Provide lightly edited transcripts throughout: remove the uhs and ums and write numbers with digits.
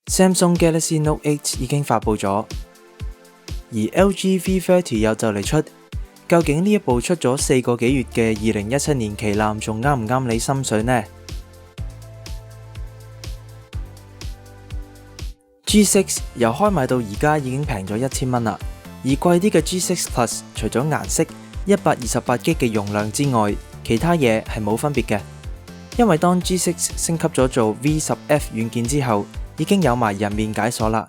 Samsung Galaxy Note 8已經發佈咗，而 LG V30 又就嚟出。究竟呢一部出咗4個幾月嘅2017年旗艦仲啱唔啱你心水呢？ G6 由開賣到而家已經平咗1000蚊啦，而貴啲嘅 G6 Plus 除咗顏色、128GB 嘅容量之外，其他嘢係冇分別嘅。因為當 G6 升級咗做 V10F 軟件之後，已經有埋人面解鎖啦。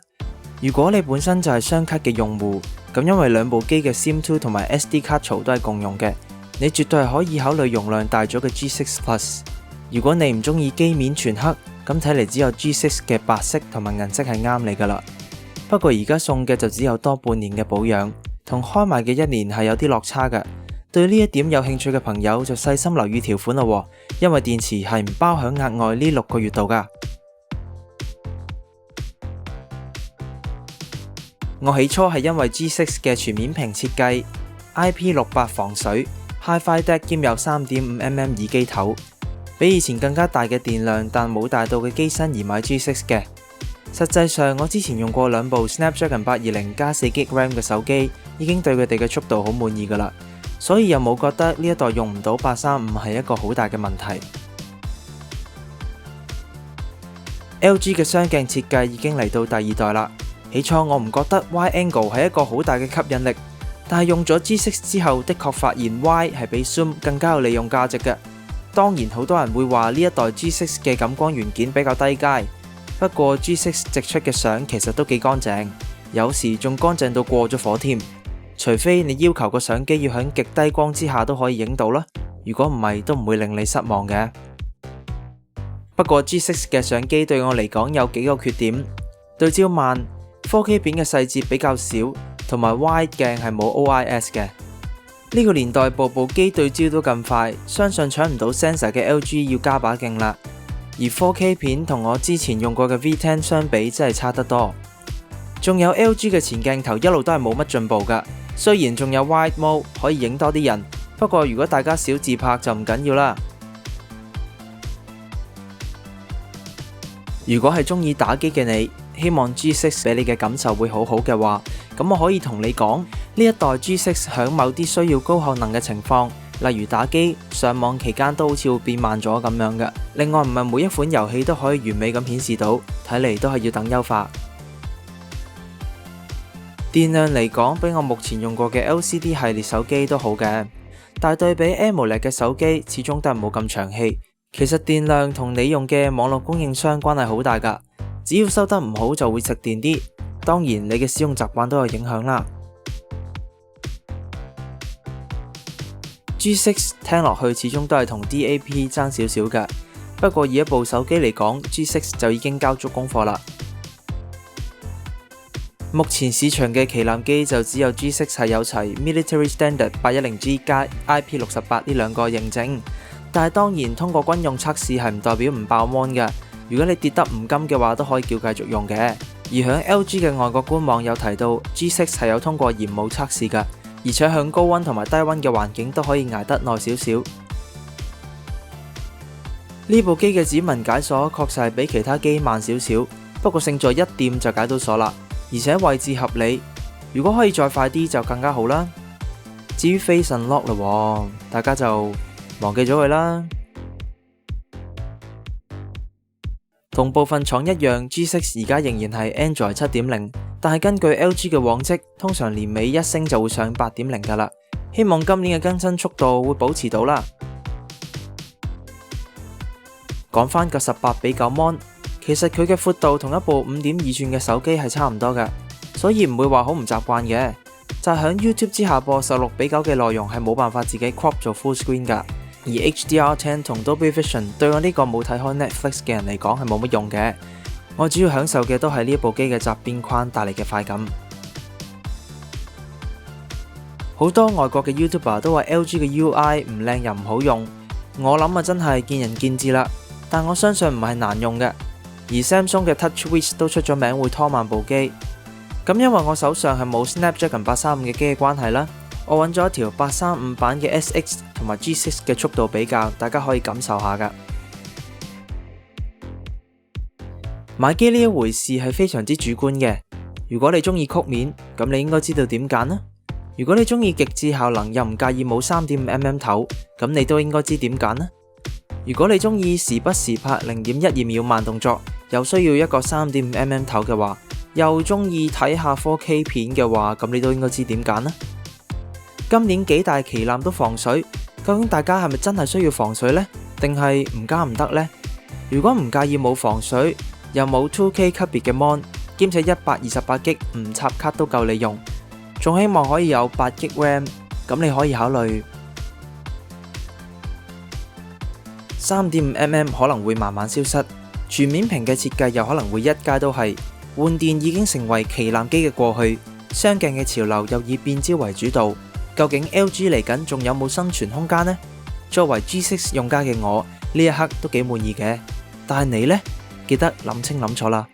如果你本身就係雙卡嘅用戶，咁因為兩部機嘅 SIM2 同埋 SD 卡槽都係共用嘅，你絕對係可以考慮容量大咗嘅 G6 Plus。如果你唔中意機面全黑，咁睇嚟只有 G6 嘅白色同埋銀色係啱你噶啦。不過而家送嘅就只有多半年嘅保養，同開賣嘅1年係有啲落差嘅。對呢一點有興趣嘅朋友就細心留意條款咯，因為電池係唔包喺額外呢6個月度噶。我起初係因為 G6 嘅全面屏設計、IP68 防水、HiFi DAC 兼有 3.5mm 耳機頭，比以前更加大嘅電量但冇大到嘅機身而買 G6 嘅。實際上我之前用過2部 Snapdragon 820加 4GB RAM 嘅手機，已經對佢哋嘅速度好滿意噶啦，所以又冇覺得呢一代用唔到835係一個好大嘅問題。LG 嘅雙鏡設計已經嚟到第2代啦。起初我唔覺得 Wide Angle 係一個好大嘅吸引力，但係用咗 G6 之後，的確發現 Wide 係比 Zoom 更加有利用價值嘅。當然好多人會話呢一代 G6 嘅感光元件比較低階，不過 G6 直出嘅相其實都幾乾淨，有時仲乾淨到過咗火添。除非你要求個相機要喺極低光之下都可以影到啦，如果唔係都唔會令你失望嘅。不過 G6 嘅相機對我嚟講有幾個缺點：對焦慢、4K 片嘅細節比較少，同埋 Wide 鏡係冇 OIS 嘅。呢個年代部部機對焦都咁快，相信搶唔到 sensor 嘅 LG 要加把勁啦。而 4K 片同我之前用過嘅 V10 相比真係差得多。仲有 LG 嘅前鏡頭一路都係冇乜進步噶，雖然仲有 Wide Mode 可以影多啲人，不過如果大家少自拍就唔緊要啦。如果係中意打機嘅你，希望 G6 俾你嘅感受會好好嘅話，咁我可以同你講，呢一代 G6 響某啲需要高效能嘅情況，例如打機、上網期間都好似會變慢咗咁樣嘅。另外唔係每一款遊戲都可以完美咁顯示到，睇嚟都係要等優化。電量嚟講，比我目前用過嘅 LCD 系列手機都好嘅，但係對比 AMOLED 嘅手機，始終都係冇咁長氣。其實電量同你用嘅網絡供應商關係好大噶。只要收得唔好就會食電啲，當然你嘅使用習慣都有影響啦。G6 聽落去始終都係同 DAP 爭少少嘅，不過以一部手機嚟講 ，G6 就已經交足功課啦。目前市場嘅旗艦機就只有 G6 係有齊 Military Standard 810G 加 IP68 呢2個認證，但係當然通過軍用測試係唔代表唔爆 mon 嘅。如果你跌得唔甘嘅話，都可以叫繼續用嘅。而響 LG 嘅外國官網有提到 G6 係有通過鹽霧測試㗎，而且響高溫同埋低溫嘅環境都可以捱得耐少少。呢部機嘅指紋解鎖確實係比其他機慢少少，不過勝在一掂就解到鎖啦，而且位置合理。如果可以再快啲就更加好啦。至於 Face Unlock 啦，大家就忘記咗佢啦。同部分廠一樣 ，G6 而家仍然係 Android 7.0，但係根據 LG 嘅往績，通常年尾一升就會上8.0噶啦。希望今年嘅更新速度會保持到啦。講翻個18比9 mon， 其實佢嘅闊度同一部5.2寸嘅手機係差唔多嘅，所以唔會話好唔習慣嘅。就係響 YouTube 之下播16比9嘅內容係冇辦法自己 crop 做 full screen 噶。而 HDR10 同 Dolby Vision 對我呢個冇睇開 Netflix 嘅人嚟講係冇乜用嘅，我主要享受嘅都係呢部機嘅側邊框帶嚟嘅快感。好多外國嘅 YouTuber 都話 LG 嘅 UI 唔靚又唔好用，我諗真係見仁見智啦，但我相信唔係難用嘅。而 Samsung 嘅 TouchWiz 都出咗名會拖慢部機，咁因為我手上係冇 Snapdragon 835嘅機嘅關係啦。我揾咗一條835版嘅 SX 同埋 G6 嘅速度比較，大家可以感受下噶。買機呢一回事係非常之主觀嘅。如果你中意曲面，咁你應該知道點揀啦。如果你中意極致效能又唔介意冇 3.5mm 頭，咁你都應該知點揀啦。如果你中意時不時拍0.12秒慢動作，又需要一個 3.5mm 頭嘅話，又中意睇下 4K 片嘅話，咁你都應該知點揀啦。今年幾大旗艦都防水，究竟大家係咪真係需要防水呢？定係唔加唔得呢？如果唔介意冇防水，又冇 2K 級別嘅 mon， 兼且128GB 唔插卡都夠你用，仲希望可以有8GB RAM， 咁你可以考慮 3.5mm 可能會慢慢消失，全面屏嘅設計又可能會一街都係，換電已經成為旗艦機嘅過去，雙鏡嘅潮流又以變焦為主導，究竟 LG 嚟緊仲有冇生存空間呢？作為 G6 用家嘅我，呢一刻都幾滿意嘅，但係你呢？記得諗清諗楚啦。